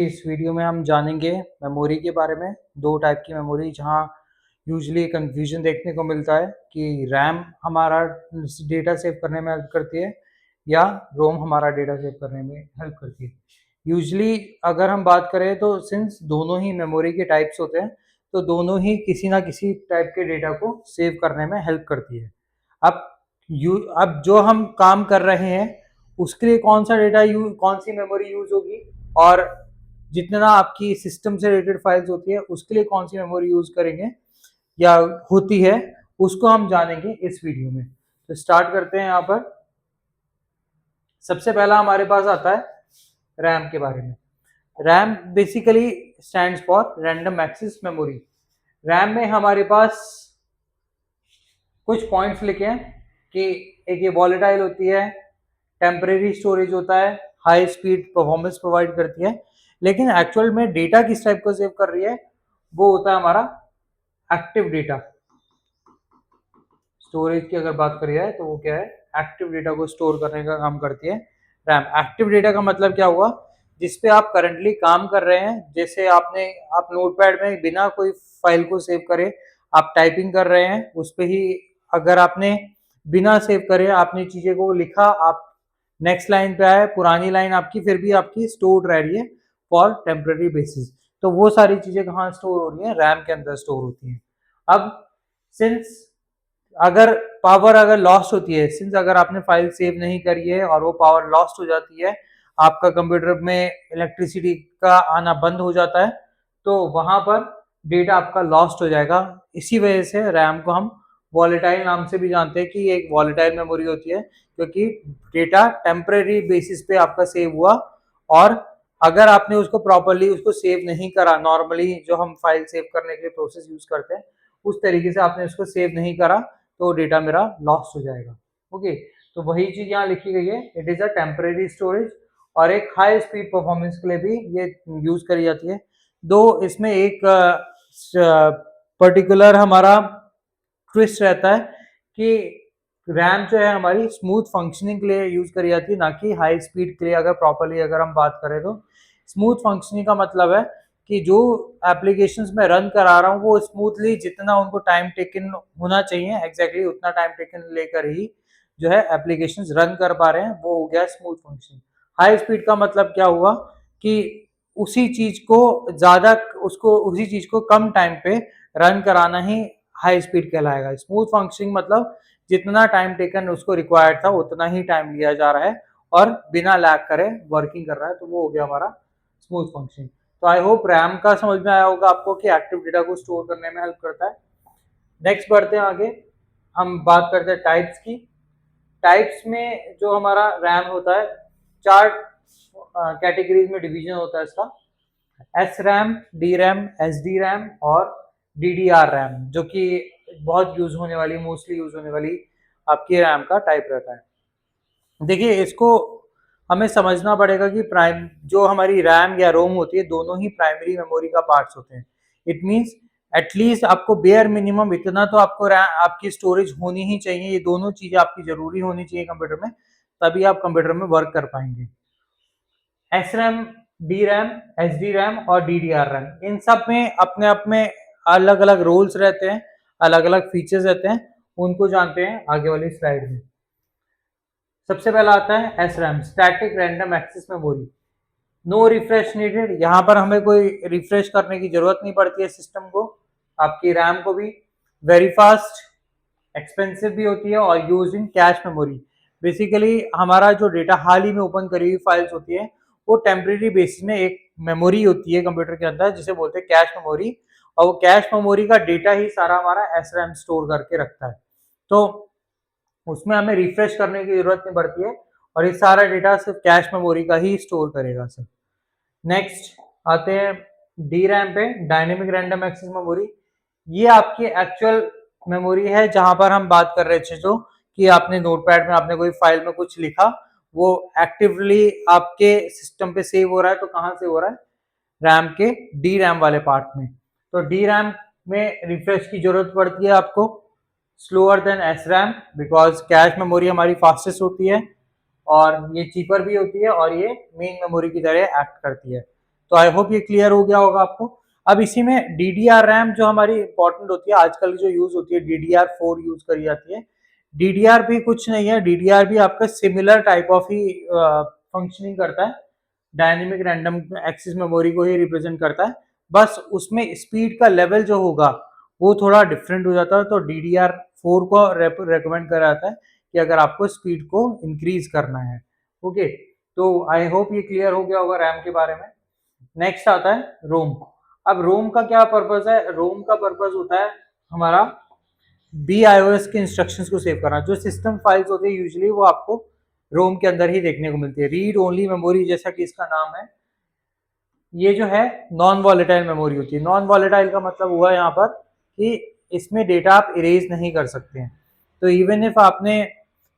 इस वीडियो में हम जानेंगे मेमोरी के बारे में। दो टाइप की मेमोरी जहाँ यूजुअली कंफ्यूजन देखने को मिलता है कि रैम हमारा डेटा सेव करने में हेल्प करती है या रोम हमारा डेटा सेव करने में हेल्प करती है। यूजुअली अगर हम बात करें तो सिंस दोनों ही मेमोरी के टाइप्स होते हैं, तो दोनों ही किसी ना किसी टाइप के डेटा को सेव करने में हेल्प करती है। अब अब जो हम काम कर रहे हैं उसके लिए कौन सा डेटा कौन सी मेमोरी यूज होगी, और जितना आपकी सिस्टम से रिलेटेड फाइल्स होती है उसके लिए कौन सी मेमोरी यूज करेंगे या होती है, उसको हम जानेंगे इस वीडियो में। तो स्टार्ट करते हैं। यहाँ पर सबसे पहला हमारे पास आता है रैम के बारे में। RAM basically stands for random access memory. RAM में हमारे पास कुछ पॉइंट्स लिखे हैं कि एक ये वॉलेटाइल होती है, टेम्परेरी स्टोरेज होता है, हाई स्पीड परफॉर्मेंस प्रोवाइड करती है, लेकिन एक्चुअल में डेटा किस टाइप को सेव कर रही है वो होता है हमारा एक्टिव डेटा। स्टोरेज की अगर बात करी जाए तो वो क्या है, एक्टिव डेटा को स्टोर करने का काम करती है रैम। एक्टिव डेटा का मतलब क्या हुआ, जिसपे आप करंटली काम कर रहे हैं। जैसे आप नोटपैड में बिना कोई फाइल को सेव करे आप टाइपिंग कर रहे हैं, उस पे ही अगर आपने बिना सेव करे आपने चीजें को लिखा, आप नेक्स्ट लाइन पे आए, पुरानी लाइन आपकी फिर भी आपकी स्टोर्ड रह रही है फॉर टेम्पररी बेसिस, तो वो सारी चीजें कहाँ स्टोर हो रही है, रैम के अंदर स्टोर होती है। अब सिंस अगर पावर अगर लॉस्ट होती है, सिंस अगर आपने फाइल सेव नहीं करी है और वो पावर लॉस्ट हो जाती है, आपका कंप्यूटर में इलेक्ट्रिसिटी का आना बंद हो जाता है, तो वहां पर डेटा आपका लॉस्ट हो जाएगा। इसी वजह से रैम को हम वॉलेटाइल नाम से भी जानते हैं कि ये एक वॉलेटाइल मेमोरी होती है, क्योंकि डेटा टेम्परेरी बेसिस पे आपका सेव हुआ, और अगर आपने उसको प्रॉपरली उसको सेव नहीं करा, नॉर्मली जो हम फाइल सेव करने के लिए प्रोसेस यूज करते हैं उस तरीके से आपने उसको सेव नहीं करा तो डेटा मेरा लॉस्ट हो जाएगा। ओके, तो वही चीज यहाँ लिखी गई है, it is a temporary storage, और एक हाई स्पीड परफॉर्मेंस के लिए भी ये यूज करी जाती है। दो इसमें एक पर्टिकुलर हमारा ट्विस्ट रहता है कि रैम जो है हमारी स्मूथ फंक्शनिंग के लिए यूज करी जाती है, ना कि हाई स्पीड के लिए। अगर प्रॉपरली अगर हम बात करें तो स्मूथ फंक्शनिंग का मतलब है कि जो एप्लीकेशंस में रन करा रहा हूँ वो स्मूथली, जितना उनको टाइम टेकन होना चाहिए एग्जैक्टली उतना टाइम टेकन लेकर ही जो है एप्लीकेशंस रन कर पा रहे हैं, वो हो गया स्मूथ फंक्शनिंग। हाई स्पीड का मतलब क्या हुआ कि उसी चीज को ज्यादा उसको उसी चीज को कम टाइम पे रन कराना ही हाई स्पीड कहलाएगा। स्मूथ फंक्शनिंग मतलब जितना टाइम टेकन उसको रिक्वायर्ड था उतना ही टाइम लिया जा रहा है और बिना लैग करे वर्किंग कर रहा है, तो वो हो गया हमारा स्मूथ फंक्शनिंग। तो आई होप रैम का समझ में आया होगा आपको कि एक्टिव डेटा को स्टोर करने में हेल्प करता है। नेक्स्ट बढ़ते हैं आगे, हम बात करते हैं टाइप्स की। टाइप्स में जो हमारा रैम होता है, चार कैटेगरीज में डिवीजन होता है इसका। S RAM, D RAM, S D RAM और डी डी आर रैम, जो कि बहुत यूज होने वाली, मोस्टली यूज होने वाली आपकी रैम का टाइप रहता है। देखिए, इसको हमें समझना पड़ेगा कि प्राइम जो हमारी रैम या रोम होती है दोनों ही प्राइमरी मेमोरी का पार्ट्स होते हैं। इट मींस एटलीस्ट आपको बेयर मिनिमम इतना तो आपको आपकी स्टोरेज होनी ही चाहिए, ये दोनों चीजें आपकी जरूरी होनी चाहिए कंप्यूटर में, तभी आप कंप्यूटर में वर्क कर पाएंगे। S RAM, D RAM, H D RAM और डी डी आर रैम, इन सब में अपने आप में अलग अलग रोल्स रहते हैं, अलग अलग फीचर्स रहते हैं, उनको जानते हैं आगे वाली स्लाइड में। सबसे पहला आता है S RAM, static random access memory. No refresh needed, यहाँ पर हमें कोई रिफ्रेश करने की जरूरत नहीं पड़ती है सिस्टम को, आपकी रैम को भी। वेरी फास्ट, एक्सपेंसिव भी होती है और use in cache memory. Basically हमारा जो डेटा हाल ही में ओपन करी हुई फाइल्स होती है वो टेम्परेरी बेसिस में एक मेमोरी होती है कंप्यूटर के अंदर जिसे बोलते हैं कैश मेमोरी, और वो कैश मेमोरी का डेटा ही सारा हमारा एस रैम स्टोर करके रखता है, तो उसमें हमें रिफ्रेश करने की जरूरत नहीं पड़ती है और ये सारा डेटा सिर्फ कैश मेमोरी का ही स्टोर करेगा सर। नेक्स्ट आते हैं डी रैम पे, डायनेमिक रैंडम एक्सेस मेमोरी। ये आपकी एक्चुअल मेमोरी है जहां पर हम बात कर रहे थे जो कि आपने नोटपैड में आपने कोई फाइल में कुछ लिखा, वो एक्टिवली आपके सिस्टम पे सेव हो रहा है, तो कहाँ से हो रहा है, रैम के डी रैम वाले पार्ट में। तो डी रैम में रिफ्रेश की जरूरत पड़ती है आपको, slower then S RAM, because cache memory हमारी फास्टेस्ट होती है और ये चीपर भी होती है और ये मेन मेमोरी की तरह एक्ट करती है। तो आई होप ये क्लियर हो गया होगा आपको। अब इसी में DDR रैम जो हमारी इंपॉर्टेंट होती है, आजकल जो यूज होती है DDR4 यूज करी जाती है। DDR भी कुछ नहीं है, DDR भी आपका similar type of he functioning करता है, डायनेमिक रैंडम एक्सेस मेमोरी को ही रिप्रेजेंट करता है, बस उसमें स्पीड का लेवल जो होगा वो थोड़ा डिफरेंट हो जाता है। तो DDR4 को रेकमेंड करा जाता है कि अगर आपको स्पीड को इंक्रीज करना है। ओके, तो आई होप ये क्लियर हो गया होगा रैम के बारे में। नेक्स्ट आता है रोम। अब रोम का क्या पर्पज है? रोम का पर्पज होता है हमारा BIOS के इंस्ट्रक्शंस को सेव करना। जो सिस्टम फाइल्स होती है यूजुअली वो आपको रोम के अंदर ही देखने को मिलती है। रीड ओनली मेमोरी जैसा कि इसका नाम है, ये जो है नॉन वॉलेटाइल मेमोरी होती है। नॉन वॉलेटाइल का मतलब हुआ यहाँ पर कि इसमें डेटा आप इरेज नहीं कर सकते हैं। तो इवन इफ आपने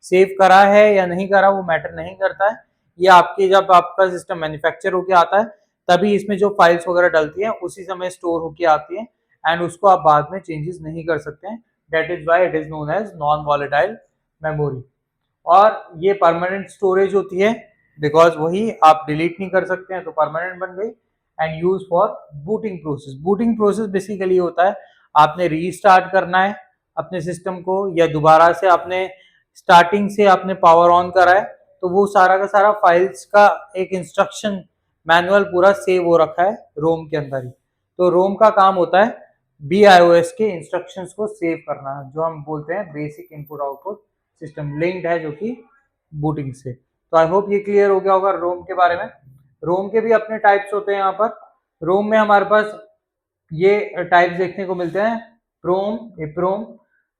सेव करा है या नहीं करा वो मैटर नहीं करता है। ये आपके जब आपका सिस्टम मैन्युफैक्चर होके आता है तभी इसमें जो फाइल्स वगैरह डलती हैं उसी समय स्टोर होके आती हैं एंड उसको आप बाद में चेंजेस नहीं कर सकते हैं। That is why it is known as non volatile memory. और ये परमानेंट स्टोरेज होती है बिकॉज वही आप डिलीट नहीं कर सकते हैं, तो परमानेंट बन गई। And use for booting process. Booting process basically होता है आपने रीस्टार्ट करना है अपने सिस्टम को, या दोबारा से आपने स्टार्टिंग से आपने पावर ऑन करा है, तो वो सारा का सारा फाइल्स का एक इंस्ट्रक्शन मैनुअल पूरा सेव हो रखा है रोम के अंदर ही। तो रोम का काम होता है BIOS के इंस्ट्रक्शंस को सेव करना, जो हम बोलते हैं basic input output system, linked है जो कि बूटिंग से। तो आई होप ये क्लियर हो गया होगा रोम के बारे में। रोम के भी अपने टाइप्स होते हैं यहाँ पर। रोम में हमारे पास ये टाइप्स देखने को मिलते हैं, प्रोम, EPROM,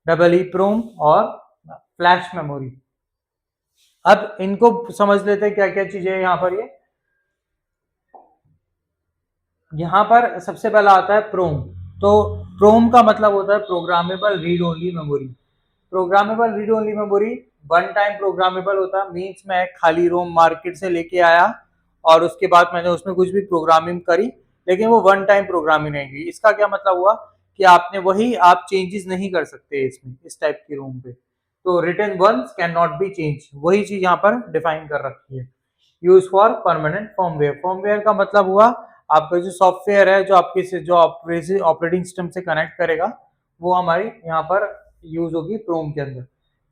डबल EPROM और फ्लैश मेमोरी। अब इनको समझ लेते हैं क्या क्या चीजें है यहाँ पर। ये यहाँ पर सबसे पहला आता है प्रोम। तो प्रोम का मतलब होता है programmable read only memory. Programmable read only memory one time programmable होता है। मीन्स मैं खाली रोम मार्केट से लेके आया और उसके बाद मैंने उसमें कुछ भी प्रोग्रामिंग करी, लेकिन वो वन टाइम प्रोग्रामिंग नहीं हुई। इसका क्या मतलब हुआ कि आपने वही आप चेंजेस नहीं कर सकते इसमें, इस टाइप की रोम पे। तो written once can not be change, वही चीज यहाँ पर डिफाइन कर रखी है। Use for permanent firmware. Firmware का मतलब हुआ आपका जो सॉफ्टवेयर है जो आपके से जो ऑपरेटिंग सिस्टम से कनेक्ट करेगा वो हमारी यहाँ पर यूज होगी प्रोम के अंदर।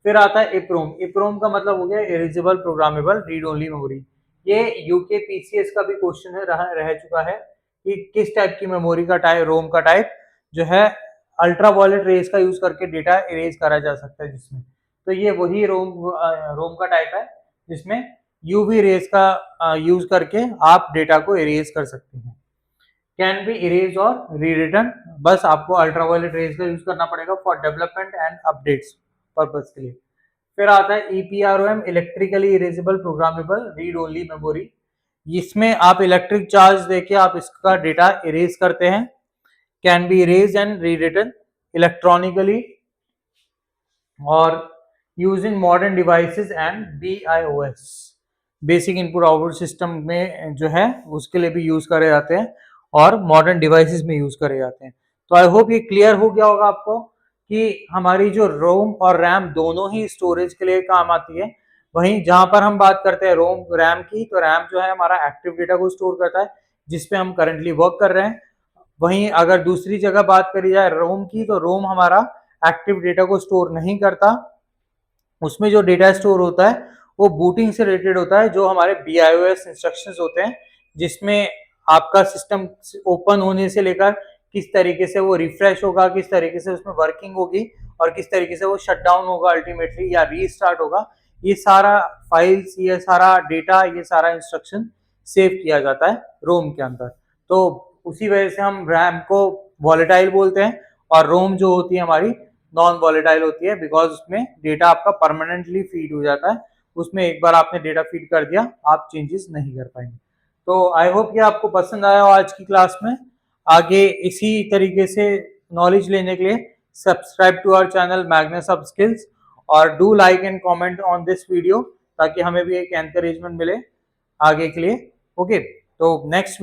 फिर आता है EPROM। EPROM का मतलब हो गया erasable programmable read only memory. ये यूके PCS का भी क्वेश्चन है, रह चुका है कि किस टाइप की मेमोरी का टाइप, रोम का टाइप जो है अल्ट्रा वायलेट रेज का यूज करके डेटा इरेज करा जा सकता है जिसमें। तो ये वही रोम का टाइप है जिसमें यूवी रेज का यूज करके आप डेटा को इरेज कर सकते हैं। कैन बी इरेज और री रिटर्न, बस आपको अल्ट्रावायलेट रेज का यूज करना पड़ेगा for development and updates purpose के लिए। फिर आता है EPROM, electrically erasable programmable read only memory. इसमें आप इलेक्ट्रिक चार्ज देके आप इसका डेटा इरेज करते हैं। Can be erase and re return electronically और using modern devices and BIOS, basic input output system में जो है उसके लिए भी यूज करे जाते हैं और मॉडर्न डिवाइसेस में यूज करे जाते हैं। तो आई होप ये क्लियर हो गया होगा आपको कि हमारी जो रोम और रैम दोनों ही स्टोरेज के लिए काम आती है। वहीं जहां पर हम बात करते हैं रोम रैम की, तो रैम जो है हमारा एक्टिव डेटा को स्टोर करता है जिसपे हम करंटली वर्क कर रहे हैं। वहीं अगर दूसरी जगह बात करी जाए रोम की, तो रोम हमारा एक्टिव डेटा को स्टोर नहीं करता। उसमें जो डेटा स्टोर होता है वो बूटिंग से रिलेटेड होता है, जो हमारे BIOS इंस्ट्रक्शंस होते हैं जिसमें आपका सिस्टम ओपन होने से लेकर किस तरीके से वो रिफ्रेश होगा, किस तरीके से उसमें वर्किंग होगी और किस तरीके से वो शट डाउन होगा अल्टीमेटली या रीस्टार्ट होगा, ये सारा फाइल्स, ये सारा डेटा, ये सारा इंस्ट्रक्शन सेव किया जाता है रोम के अंदर। तो उसी वजह से हम रैम को वॉलेटाइल बोलते हैं और रोम जो होती है हमारी नॉन वॉलेटाइल होती है, बिकॉज उसमें डेटा आपका परमानेंटली फीड हो जाता है। उसमें एक बार आपने डेटा फीड कर दिया आप चेंजेस नहीं कर पाएंगे। तो आई होप ये आपको पसंद आया हो आज की क्लास में। आगे इसी तरीके से नॉलेज लेने के लिए subscribe to our channel Magnus up skills और do like and comment on this video ताकि हमें भी एक एनकरेजमेंट मिले आगे के लिए। ओके, तो नेक्स्ट